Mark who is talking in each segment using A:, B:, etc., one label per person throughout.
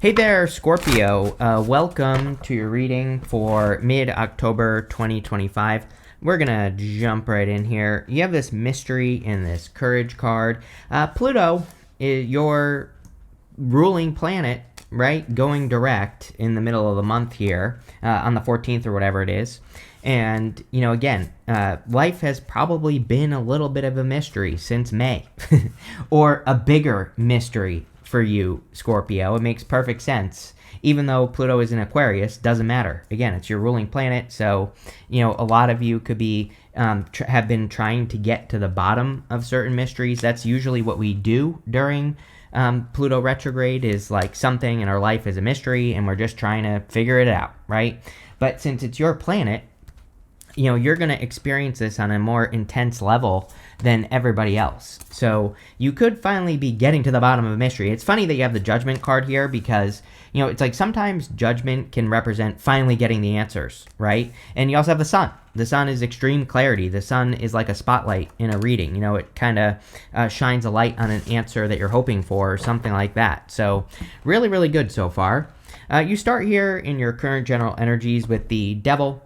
A: Hey there, Scorpio. Welcome to your reading for mid-October 2025. We're going to jump right in here. You have this mystery in this courage card. Pluto is your ruling planet, right? Going direct in the middle of the month here, on the 14th or whatever it is. And, again, life has probably been a little bit of a mystery since May, or a bigger mystery for you, Scorpio. It makes perfect sense. Even though Pluto is in Aquarius, doesn't matter. Again, it's your ruling planet, so a lot of you could be have been trying to get to the bottom of certain mysteries. That's usually what we do during Pluto retrograde, is like something in our life is a mystery, and we're just trying to figure it out, right? But since it's your planet, you're going to experience this on a more intense level than everybody else. So you could finally be getting to the bottom of a mystery. It's funny that you have the Judgment card here because, it's like sometimes Judgment can represent finally getting the answers, right? And you also have the Sun. The Sun is extreme clarity. The Sun is like a spotlight in a reading. It kind of shines a light on an answer that you're hoping for or something like that. So really, really good so far. You start here in your current general energies with the Devil,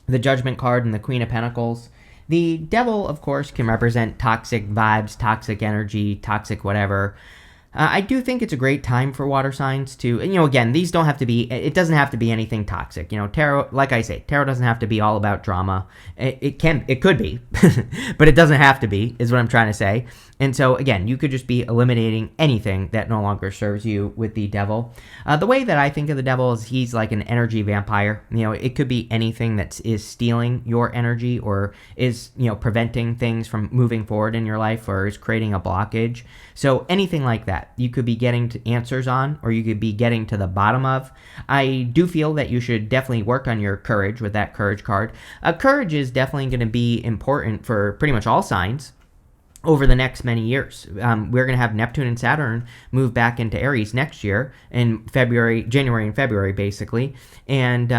A: the Judgment card, and the Queen of Pentacles. The Devil, of course, can represent toxic vibes, toxic energy, toxic whatever. I do think it's a great time for water signs to, again, these don't have to be, it doesn't have to be anything toxic. Tarot, like I say, tarot doesn't have to be all about drama. It could be, but it doesn't have to be, is what I'm trying to say. And so, again, you could just be eliminating anything that no longer serves you with the Devil. The way that I think of the Devil is he's like an energy vampire. It could be anything that is stealing your energy or is, preventing things from moving forward in your life or is creating a blockage. So anything like that, you could be getting to answers on, or you could be getting to the bottom of. I do feel that you should definitely work on your courage with that courage card. Courage is definitely going to be important for pretty much all signs over the next many years. We're going to have Neptune and Saturn move back into Aries next year in January and February, basically. And,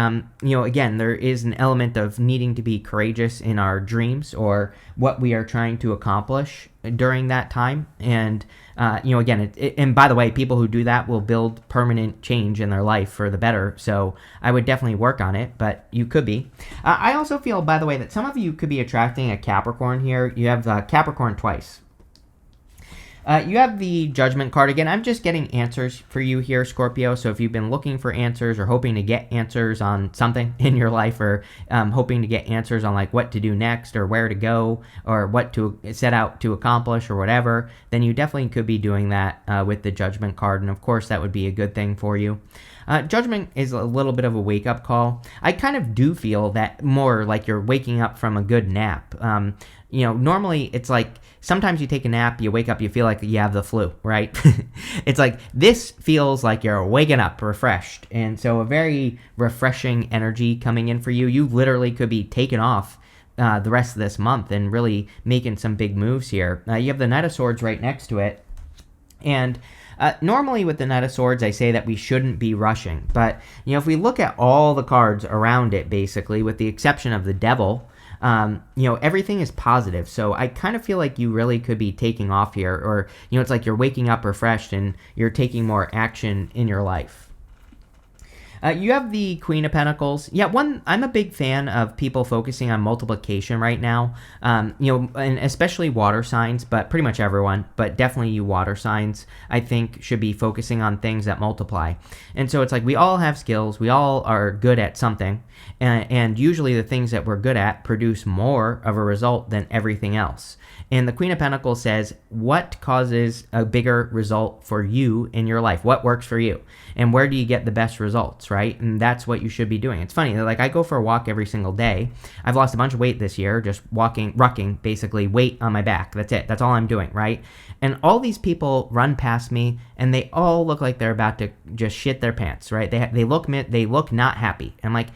A: again, there is an element of needing to be courageous in our dreams or what we are trying to accomplish during that time. And, again, and by the way, people who do that will build permanent change in their life for the better. So I would definitely work on it, but you could be. I also feel, by the way, that some of you could be attracting a Capricorn here. You have Capricorn twice. You have the Judgment card. Again, I'm just getting answers for you here, Scorpio. So if you've been looking for answers or hoping to get answers on something in your life, or hoping to get answers on like what to do next or where to go or what to set out to accomplish or whatever, then you definitely could be doing that with the Judgment card. And of course, that would be a good thing for you. Judgment is a little bit of a wake-up call. I kind of do feel that more like you're waking up from a good nap. Normally it's like sometimes you take a nap, you wake up, you feel like you have the flu, right? It's like this feels like you're waking up refreshed. And so a very refreshing energy coming in for you. You literally could be taken off the rest of this month and really making some big moves here. You have the Knight of Swords right next to it. And normally with the Knight of Swords, I say that we shouldn't be rushing. But, if we look at all the cards around it, basically, with the exception of the Devil, everything is positive. So I kind of feel like you really could be taking off here. Or, it's like you're waking up refreshed and you're taking more action in your life. You have the Queen of Pentacles. Yeah, I'm a big fan of people focusing on multiplication right now. And especially water signs, but pretty much everyone, but definitely you water signs, I think should be focusing on things that multiply. And so it's like we all have skills, we all are good at something, and usually the things that we're good at produce more of a result than everything else. And the Queen of Pentacles says, what causes a bigger result for you in your life? What works for you? And where do you get the best results, right? And that's what you should be doing. It's funny, like I go for a walk every single day. I've lost a bunch of weight this year, just rucking, basically weight on my back. That's it. That's all I'm doing, right? And all these people run past me and they all look like they're about to just shit their pants, right? They look not happy. I'm like,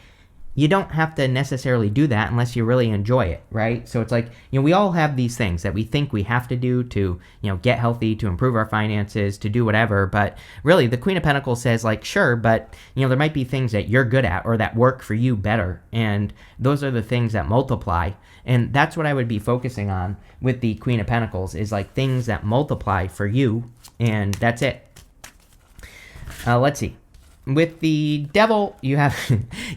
A: you don't have to necessarily do that unless you really enjoy it, right? So it's like, we all have these things that we think we have to do to, get healthy, to improve our finances, to do whatever. But really, the Queen of Pentacles says, like, sure, but, there might be things that you're good at or that work for you better. And those are the things that multiply. And that's what I would be focusing on with the Queen of Pentacles, is like things that multiply for you. And that's it. Let's see. With the devil, you have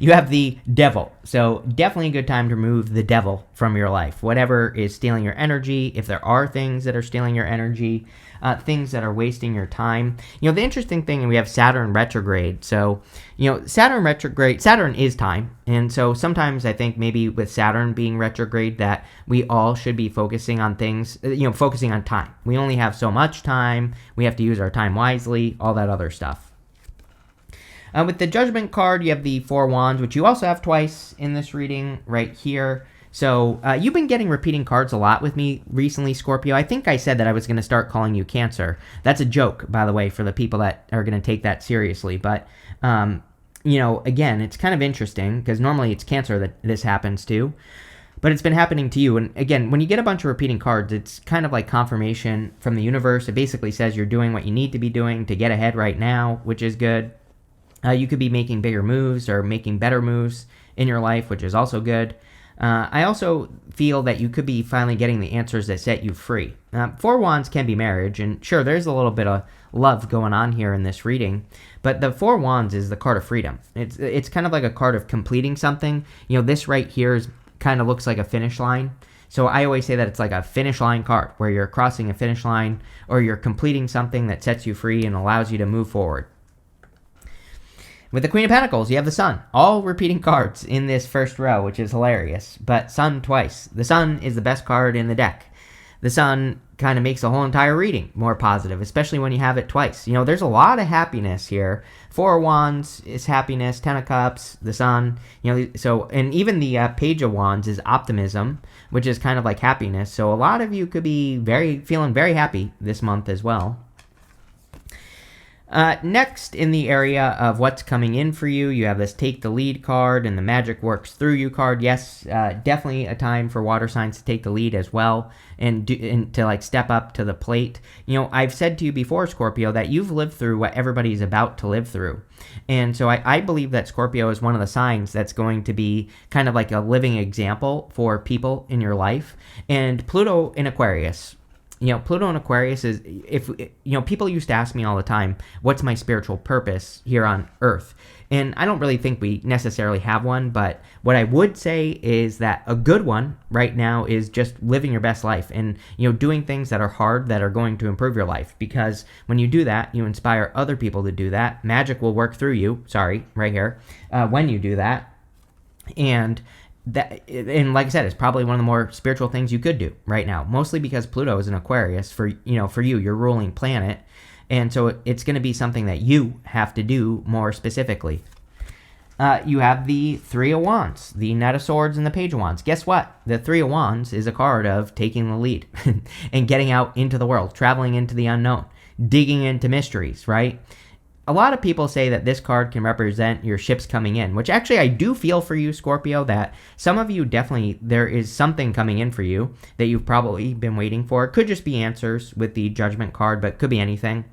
A: you have the devil. So definitely a good time to remove the devil from your life. Whatever is stealing your energy, if there are things that are stealing your energy, things that are wasting your time. The interesting thing, we have Saturn retrograde. So, Saturn retrograde, Saturn is time. And so sometimes I think maybe with Saturn being retrograde that we all should be focusing on things, focusing on time. We only have so much time. We have to use our time wisely, all that other stuff. With the Judgment card, you have the Four Wands, which you also have twice in this reading right here. So you've been getting repeating cards a lot with me recently, Scorpio. I think I said that I was going to start calling you Cancer. That's a joke, by the way, for the people that are going to take that seriously. But, again, it's kind of interesting because normally it's Cancer that this happens to. But it's been happening to you. And again, when you get a bunch of repeating cards, it's kind of like confirmation from the universe. It basically says you're doing what you need to be doing to get ahead right now, which is good. You could be making bigger moves or making better moves in your life, which is also good. I also feel that you could be finally getting the answers that set you free. Four Wands can be marriage, and sure, there's a little bit of love going on here in this reading, but the Four Wands is the card of freedom. It's kind of like a card of completing something. This right here kind of looks like a finish line. So I always say that it's like a finish line card, where you're crossing a finish line or you're completing something that sets you free and allows you to move forward. With the Queen of Pentacles, you have the Sun. All repeating cards in this first row, which is hilarious. But Sun twice. The Sun is the best card in the deck. The Sun kind of makes the whole entire reading more positive, especially when you have it twice. There's a lot of happiness here. Four of Wands is happiness. Ten of Cups, the Sun. And even the Page of Wands is optimism, which is kind of like happiness. So a lot of you could be feeling very happy this month as well. Next, in the area of what's coming in for you, you have this Take the Lead card and the Magic Works Through You card. Yes, definitely a time for water signs to take the lead as well and to step up to the plate. I've said to you before, Scorpio, that you've lived through what everybody's about to live through. And so I believe that Scorpio is one of the signs that's going to be kind of like a living example for people in your life. And Pluto in Aquarius. Pluto in Aquarius is, people used to ask me all the time, what's my spiritual purpose here on Earth? And I don't really think we necessarily have one, but what I would say is that a good one right now is just living your best life and, doing things that are hard that are going to improve your life. Because when you do that, you inspire other people to do that. Magic will work through you, right here, when you do that. And like I said, it's probably one of the more spiritual things you could do right now, mostly because Pluto is in Aquarius for you, your ruling planet. And so it's going to be something that you have to do more specifically. You have the Three of Wands, the Knight of Swords, and the Page of Wands. Guess what? The Three of Wands is a card of taking the lead and getting out into the world, traveling into the unknown, digging into mysteries, right? A lot of people say that this card can represent your ships coming in, which actually I do feel for you, Scorpio, that some of you definitely, there is something coming in for you that you've probably been waiting for. It could just be answers with the Judgment card, but could be anything.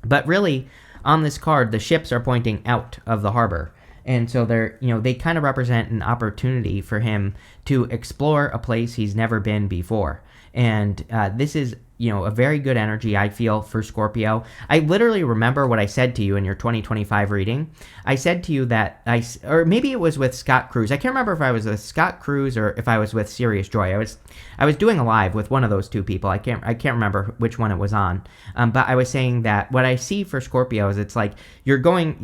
A: But really, on this card, the ships are pointing out of the harbor. And so they kind of represent an opportunity for him to explore a place he's never been before. And this is a very good energy, I feel, for Scorpio. I literally remember what I said to you in your 2025 reading. I said to you that or maybe it was with Scott Cruz. I can't remember if I was with Scott Cruz or if I was with Serious Joy. I was doing a live with one of those two people. I can't remember which one it was on. But I was saying that what I see for Scorpio is it's like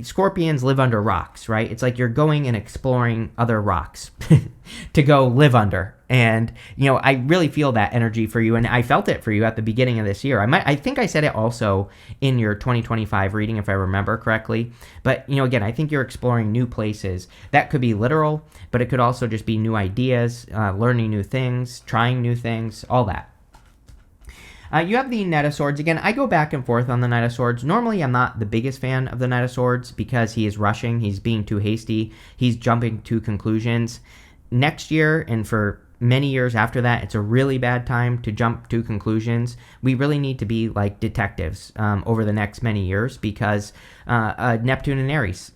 A: Scorpions live under rocks, right? It's like you're going and exploring other rocks to go live under. And, I really feel that energy for you, and I felt it for you at the beginning of this year. I think I said it also in your 2025 reading, if I remember correctly. But, again, I think you're exploring new places. That could be literal, but it could also just be new ideas, learning new things, trying new things, all that. You have the Knight of Swords. Again, I go back and forth on the Knight of Swords. Normally, I'm not the biggest fan of the Knight of Swords because he is rushing. He's being too hasty. He's jumping to conclusions. Next year, and for many years after that, it's a really bad time to jump to conclusions. We really need to be like detectives over the next many years because Neptune and Aries.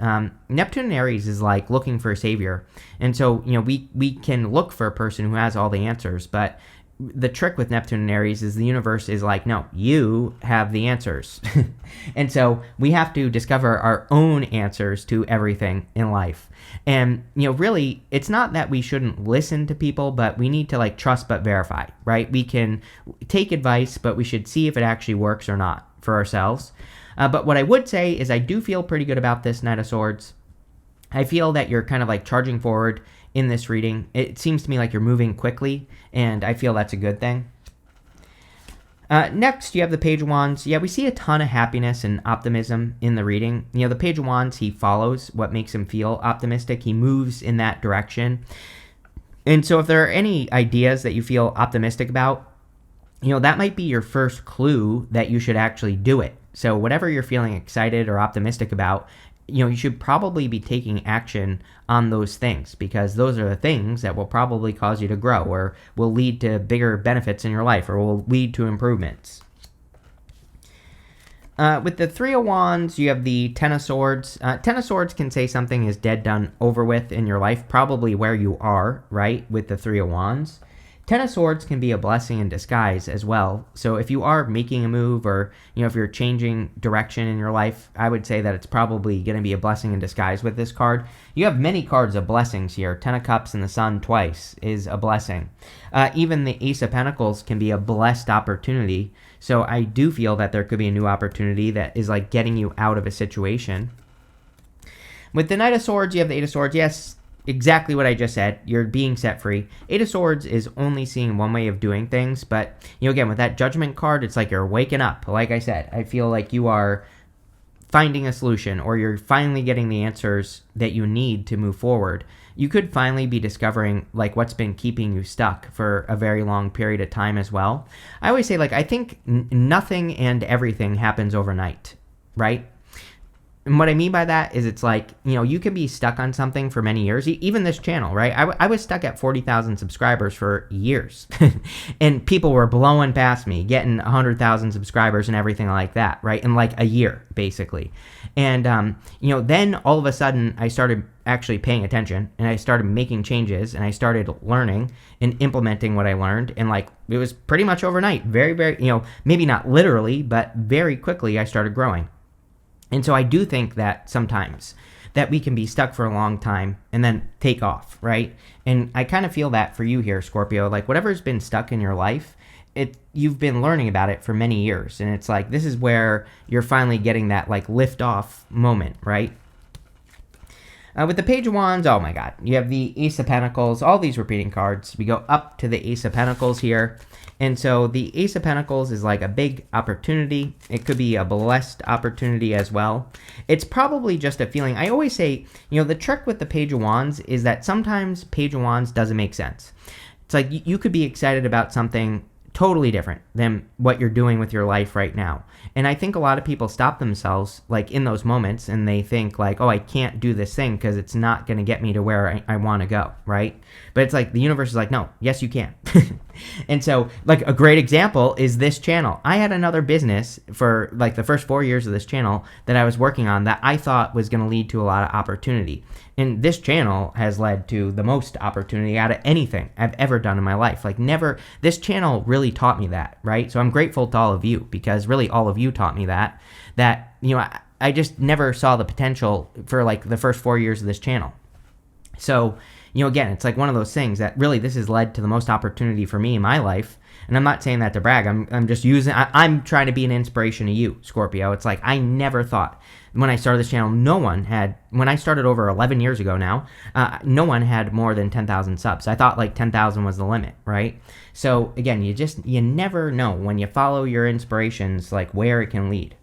A: Neptune and Aries is like looking for a savior. And so, we can look for a person who has all the answers, but the trick with Neptune and Aries is the universe is like, no, you have the answers. And so we have to discover our own answers to everything in life. And, really, it's not that we shouldn't listen to people, but we need to like trust but verify, right? We can take advice, but we should see if it actually works or not for ourselves. But what I would say is I do feel pretty good about this Knight of Swords. I feel that you're kind of like charging forward in this reading. It seems to me like you're moving quickly, and I feel that's a good thing. Next, you have the Page of Wands. Yeah, we see a ton of happiness and optimism in the reading. The Page of Wands, he follows what makes him feel optimistic. He moves in that direction. And so if there are any ideas that you feel optimistic about, that might be your first clue that you should actually do it. So whatever you're feeling excited or optimistic about, you should probably be taking action on those things, because those are the things that will probably cause you to grow or will lead to bigger benefits in your life or will lead to improvements. With the Three of Wands, you have the Ten of Swords. Ten of Swords can say something is dead, done, over with in your life, probably where you are, right, with the Three of Wands. Ten of Swords can be a blessing in disguise as well. So if you are making a move or, if you're changing direction in your life, I would say that it's probably going to be a blessing in disguise with this card. You have many cards of blessings here. Ten of Cups and the Sun twice is a blessing. Even the Ace of Pentacles can be a blessed opportunity. So I do feel that there could be a new opportunity that is like getting you out of a situation. With the Knight of Swords, you have the Eight of Swords. Yes, exactly what I just said. You're being set free. Eight of Swords is only seeing one way of doing things, but, again, with that Judgment card, it's like you're waking up. Like I said, I feel like you are finding a solution, or you're finally getting the answers that you need to move forward. You could finally be discovering, like, what's been keeping you stuck for a very long period of time as well. I always say, like, I think nothing and everything happens overnight, right? And what I mean by that is it's like, you can be stuck on something for many years. Even this channel, right? I was stuck at 40,000 subscribers for years. And people were blowing past me, getting 100,000 subscribers and everything like that, right? In like a year, basically. And, then all of a sudden I started actually paying attention and I started making changes and I started learning and implementing what I learned. And like, it was pretty much overnight. Very, very, maybe not literally, but very quickly I started growing. And so I do think that sometimes that we can be stuck for a long time and then take off, right? And I kind of feel that for you here, Scorpio. Like whatever's been stuck in your life, you've been learning about it for many years. And it's like, this is where you're finally getting that like lift off moment, right? With the Page of Wands, oh my God, you have the Ace of Pentacles, all these repeating cards. We go up to the Ace of Pentacles here. And so the Ace of Pentacles is like a big opportunity. It could be a blessed opportunity as well. It's probably just a feeling. I always say, the trick with the Page of Wands is that sometimes Page of Wands doesn't make sense. It's like you could be excited about something totally different than what you're doing with your life right now. And I think a lot of people stop themselves like in those moments and they think like, oh, I can't do this thing because it's not going to get me to where I want to go, right? But it's like the universe is like, no, yes, you can. And so like a great example is this channel. I had another business for like the first 4 years of this channel that I was working on that I thought was going to lead to a lot of opportunity. And this channel has led to the most opportunity out of anything I've ever done in my life. Like never, this channel really taught me that, right? So I'm grateful to all of you because really all of you taught me that I just never saw the potential for like the first 4 years of this channel. So, again, it's like one of those things that really this has led to the most opportunity for me in my life. And I'm not saying that to brag. I'm just I'm trying to be an inspiration to you, Scorpio. It's like I never thought when I started this channel, when I started over 11 years ago now, no one had more than 10,000 subs. I thought like 10,000 was the limit, right? So again, you never know when you follow your inspirations, like where it can lead.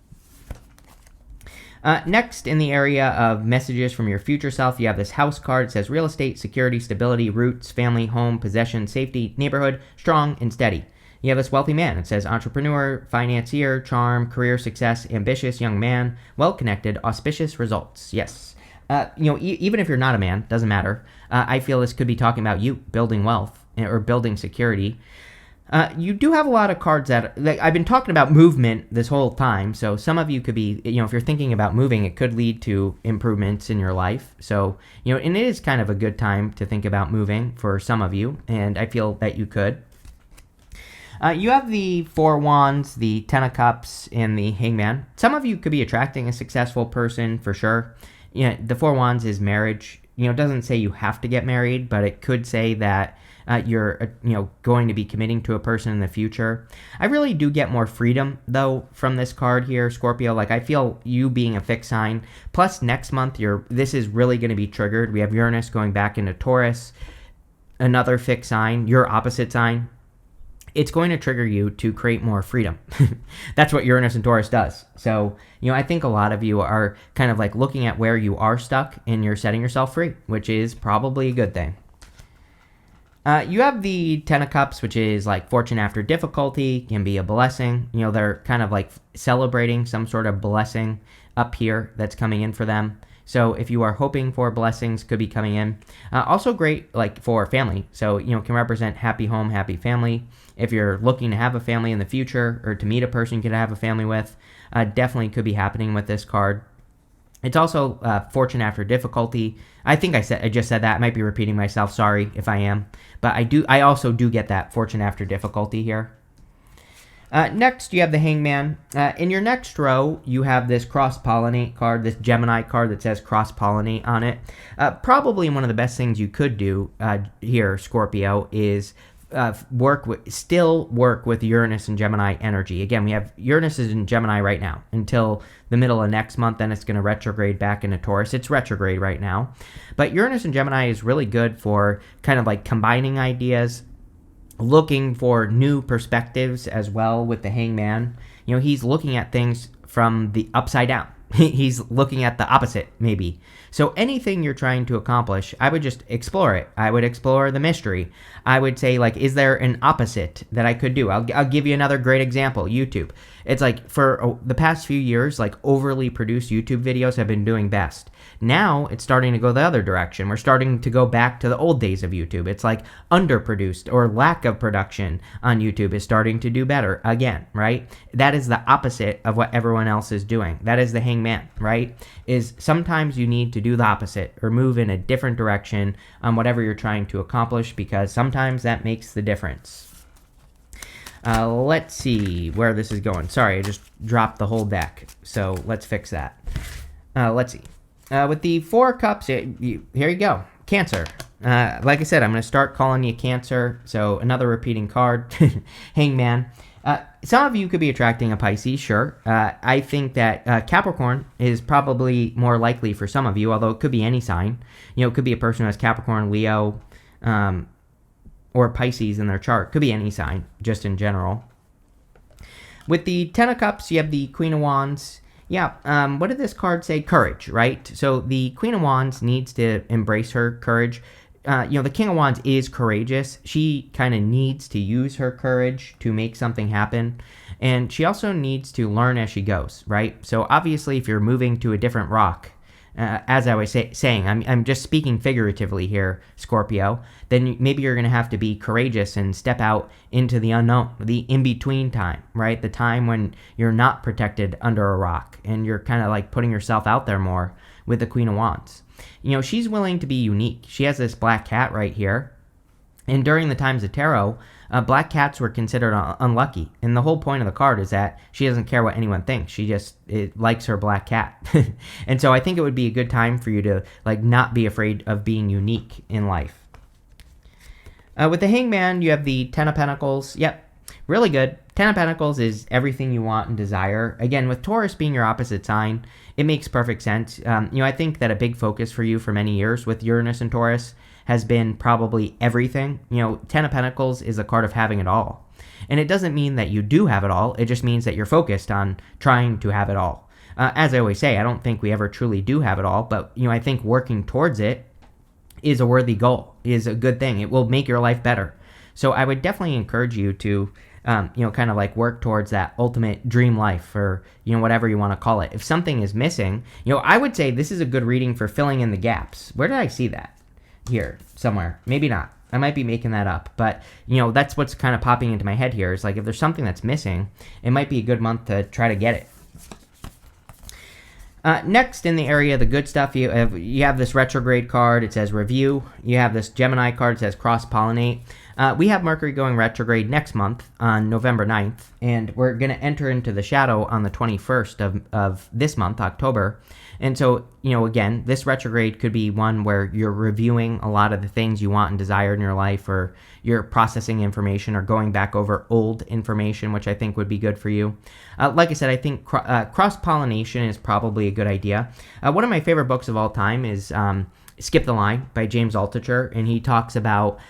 A: Next, in the area of messages from your future self, you have this house card. It says real estate, security, stability, roots, family, home, possession, safety, neighborhood, strong and steady. You have this wealthy man. It says entrepreneur, financier, charm, career success, ambitious young man, well-connected, auspicious results. Yes. Even if you're not a man, doesn't matter. I feel this could be talking about you building wealth or building security. You do have a lot of cards that, like, I've been talking about movement this whole time, so some of you could be, if you're thinking about moving, it could lead to improvements in your life. So, and it is kind of a good time to think about moving for some of you, and I feel that you could. You have the Four Wands, the Ten of Cups, and the Hangman. Some of you could be attracting a successful person for sure. The Four Wands is marriage. It doesn't say you have to get married, but it could say that you're going to be committing to a person in the future. I really do get more freedom though from this card here, Scorpio. Like I feel you being a fixed sign. Plus next month this is really going to be triggered. We have Uranus going back into Taurus, another fixed sign, your opposite sign. It's going to trigger you to create more freedom. That's what Uranus and Taurus does. So, I think a lot of you are kind of like looking at where you are stuck and you're setting yourself free, which is probably a good thing. You have the Ten of Cups, which is like fortune after difficulty, can be a blessing. They're kind of like celebrating some sort of blessing up here that's coming in for them. So if you are hoping for blessings, could be coming in. Also great like for family. So, can represent happy home, happy family. If you're looking to have a family in the future or to meet a person you could have a family with, definitely could be happening with this card. It's also fortune after difficulty. I think I just said that. I might be repeating myself. Sorry if I am. But I also do get that fortune after difficulty here. Next, you have the Hangman. In your next row, you have this cross-pollinate card, this Gemini card that says cross-pollinate on it. Probably one of the best things you could do here, Scorpio, is work with Uranus and Gemini energy. Again, we have Uranus is in Gemini right now until the middle of next month. Then it's going to retrograde back into Taurus. It's retrograde right now. But Uranus and Gemini is really good for kind of like combining ideas, looking for new perspectives as well with the Hangman. He's looking at things from the upside down. He's looking at the opposite, maybe. So anything you're trying to accomplish, I would just explore it. I would explore the mystery. I would say, like, is there an opposite that I could do? I'll give you another great example, YouTube. It's like for the past few years, like overly produced YouTube videos have been doing best. Now it's starting to go the other direction. We're starting to go back to the old days of YouTube. It's like underproduced or lack of production on YouTube is starting to do better again, right? That is the opposite of what everyone else is doing. That is the Hangman, right? Is sometimes you need to do the opposite or move in a different direction on whatever you're trying to accomplish because sometimes that makes the difference. Let's see where this is going. Sorry, I just dropped the whole deck. So let's fix that. Let's see. With the Four Cups, here you go. Cancer. Like I said, I'm going to start calling you Cancer. So another repeating card. Hangman. Some of you could be attracting a Pisces, sure. I think that Capricorn is probably more likely for some of you, although it could be any sign. It could be a person who has Capricorn, Leo, or Pisces in their chart. Could be any sign, just in general. With the Ten of Cups, you have the Queen of Wands. Yeah, what did this card say? Courage, right? So the Queen of Wands needs to embrace her courage. The King of Wands is courageous. She kind of needs to use her courage to make something happen. And she also needs to learn as she goes, right? So obviously, if you're moving to a different rock, as I was saying, I'm just speaking figuratively here, Scorpio, then maybe you're going to have to be courageous and step out into the unknown, the in-between time, right? The time when you're not protected under a rock and you're kind of like putting yourself out there more with the Queen of Wands. She's willing to be unique. She has this black cat right here. And during the times of tarot, black cats were considered unlucky. And the whole point of the card is that she doesn't care what anyone thinks. She just likes her black cat. And so I think it would be a good time for you to like not be afraid of being unique in life. With the Hangman, you have the Ten of Pentacles. Yep, really good. Ten of Pentacles is everything you want and desire. Again, with Taurus being your opposite sign, it makes perfect sense. I think that a big focus for you for many years with Uranus and Taurus has been probably everything. Ten of Pentacles is a card of having it all. And it doesn't mean that you do have it all. It just means that you're focused on trying to have it all. As I always say, I don't think we ever truly do have it all, but I think working towards it is a worthy goal, is a good thing. It will make your life better. So I would definitely encourage you to kind of like work towards that ultimate dream life or, whatever you want to call it. If something is missing, I would say this is a good reading for filling in the gaps. Where did I see that? Here, somewhere. Maybe not. I might be making that up. But, that's what's kind of popping into my head here is like if there's something that's missing, it might be a good month to try to get it. Next, in the area of the good stuff, you have this retrograde card. It says review. You have this Gemini card. It says cross-pollinate. We have Mercury going retrograde next month on November 9th, and we're going to enter into the shadow on the 21st of this month, October. And so, again, this retrograde could be one where you're reviewing a lot of the things you want and desire in your life, or you're processing information or going back over old information, which I think would be good for you. Like I said, I think cross-pollination is probably a good idea. One of my favorite books of all time is Skip the Line by James Altucher, and he talks about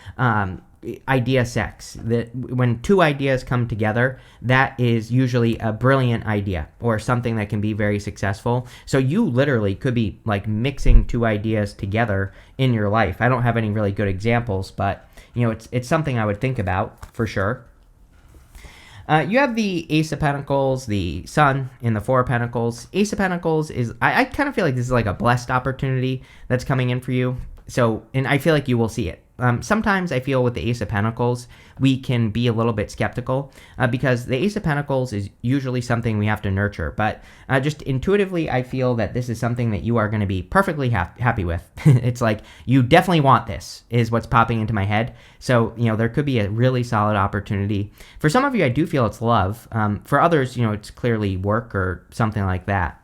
A: idea sex, that when two ideas come together, that is usually a brilliant idea or something that can be very successful. So you literally could be like mixing two ideas together in your life. I don't have any really good examples, but it's something I would think about for sure. You have the Ace of Pentacles, the Sun, and the Four of Pentacles. Ace of Pentacles is, I kind of feel like this is like a blessed opportunity that's coming in for you. So, and I feel like you will see it. Sometimes I feel with the Ace of Pentacles, we can be a little bit skeptical because the Ace of Pentacles is usually something we have to nurture. But just intuitively, I feel that this is something that you are going to be perfectly happy with. It's like, you definitely want this, is what's popping into my head. So, there could be a really solid opportunity. For some of you, I do feel it's love. For others, it's clearly work or something like that.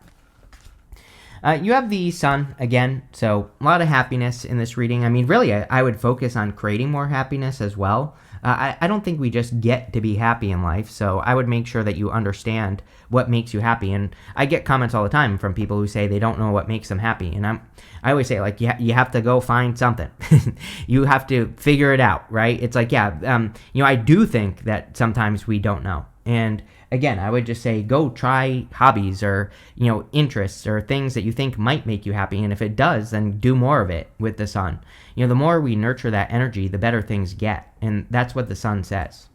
A: You have the Sun again, so a lot of happiness in this reading. I mean, really, I would focus on creating more happiness as well. I don't think we just get to be happy in life, so I would make sure that you understand what makes you happy. And I get comments all the time from people who say they don't know what makes them happy. And I always say, like, you have to go find something. You have to figure it out, right? It's like, I do think that sometimes we don't know. And again, I would just say go try hobbies or, interests or things that you think might make you happy. And if it does, then do more of it with the Sun. The more we nurture that energy, the better things get. And that's what the Sun says.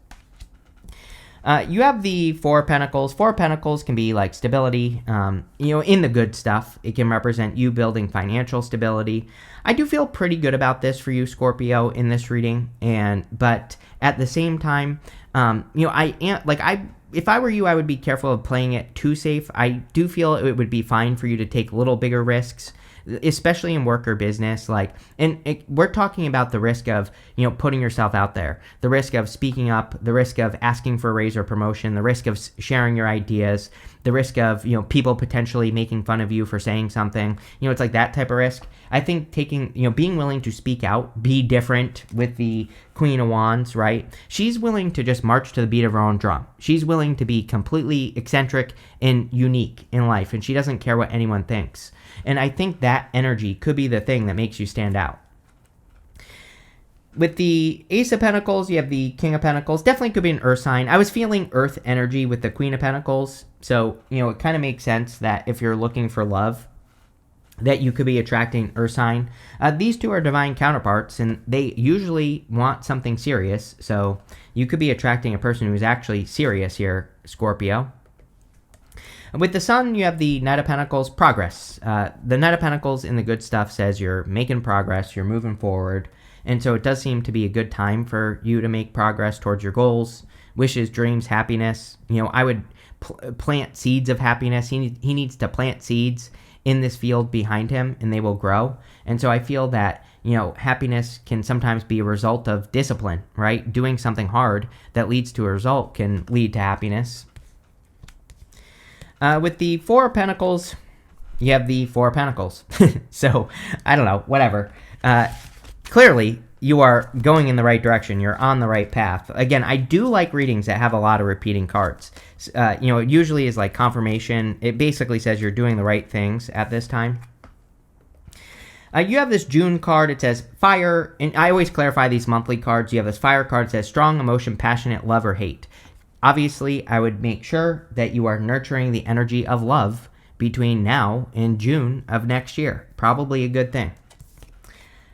A: You have the Four of Pentacles. Four of Pentacles can be like stability. In the good stuff, it can represent you building financial stability. I do feel pretty good about this for you, Scorpio, in this reading. But at the same time, if I were you, I would be careful of playing it too safe. I do feel it would be fine for you to take little bigger risks, especially in work or business. We're talking about the risk of, putting yourself out there, the risk of speaking up, the risk of asking for a raise or promotion, the risk of sharing your ideas, the risk of, people potentially making fun of you for saying something. It's like that type of risk. I think being willing to speak out, be different with the Queen of Wands, right? She's willing to just march to the beat of her own drum. She's willing to be completely eccentric and unique in life, and she doesn't care what anyone thinks. And I think that energy could be the thing that makes you stand out. With the Ace of Pentacles, you have the King of Pentacles. Definitely could be an Earth sign. I was feeling Earth energy with the Queen of Pentacles. So, it kind of makes sense that if you're looking for love, that you could be attracting Earth sign. These two are divine counterparts, and they usually want something serious. So you could be attracting a person who's actually serious here, Scorpio. With the Sun, you have the Knight of Pentacles, progress. The Knight of Pentacles in the good stuff says you're making progress, you're moving forward. And so it does seem to be a good time for you to make progress towards your goals, wishes, dreams, happiness. I would plant seeds of happiness. He needs to plant seeds in this field behind him, and they will grow. And so I feel that, happiness can sometimes be a result of discipline, right? Doing something hard that leads to a result can lead to happiness. With the Four of Pentacles, you have the Four of Pentacles. So, I don't know, whatever. Clearly, you are going in the right direction. You're on the right path. Again, I do like readings that have a lot of repeating cards. It usually is like confirmation. It basically says you're doing the right things at this time. You have this June card. It says fire. And I always clarify these monthly cards. You have this fire card. It says strong emotion, passionate, love, or hate. Obviously, I would make sure that you are nurturing the energy of love between now and June of next year. Probably a good thing.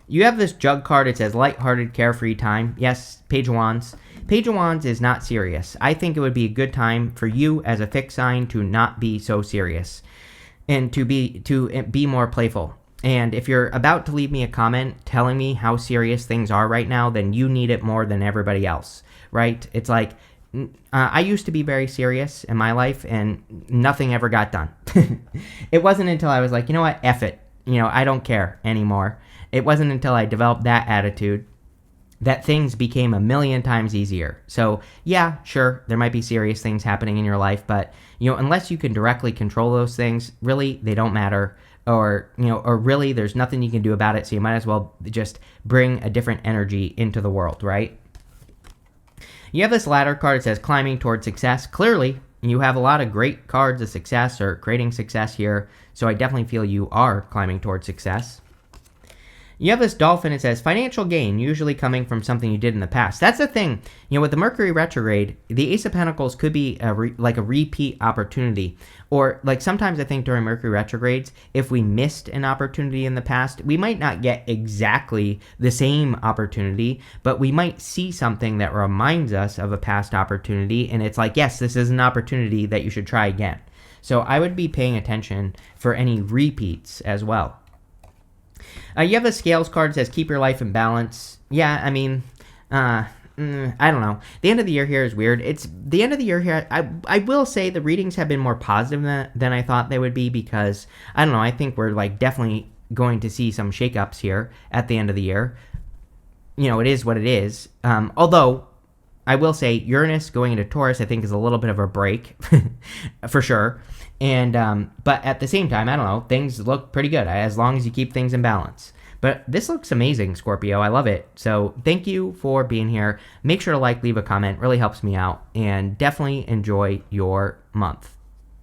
A: You have this Jug card. It says lighthearted, carefree time. Yes, Page of Wands. Page of Wands is not serious. I think it would be a good time for you as a fixed sign to not be so serious and to be more playful. And if you're about to leave me a comment telling me how serious things are right now, then you need it more than everybody else, right? It's like, I used to be very serious in my life, and nothing ever got done. It wasn't until I was like, you know what, F it. I don't care anymore. It wasn't until I developed that attitude that things became a million times easier. So, yeah, sure, there might be serious things happening in your life, but, unless you can directly control those things, really, they don't matter. Or really, there's nothing you can do about it, so you might as well just bring a different energy into the world, right? You have this ladder card that says climbing towards success. Clearly, you have a lot of great cards of success or creating success here, so I definitely feel you are climbing towards success. You have this dolphin. It says financial gain, usually coming from something you did in the past. That's the thing. With the Mercury retrograde, the Ace of Pentacles could be like a repeat opportunity. Or like sometimes I think during Mercury retrogrades, if we missed an opportunity in the past, we might not get exactly the same opportunity, but we might see something that reminds us of a past opportunity. And it's like, yes, this is an opportunity that you should try again. So I would be paying attention for any repeats as well. You have the scales card that says keep your life in balance. Yeah, I mean, I don't know. The end of the year here is weird. It's the end of the year here. I will say the readings have been more positive than I thought they would be because, I don't know, I think we're like definitely going to see some shakeups here at the end of the year. It is what it is. Although, I will say Uranus going into Taurus I think is a little bit of a break, for sure. And but at the same time, I don't know, things look pretty good as long as you keep things in balance. But this looks amazing, Scorpio. I love it. So thank you for being here. Make sure to leave a comment. Really helps me out. And definitely enjoy your month.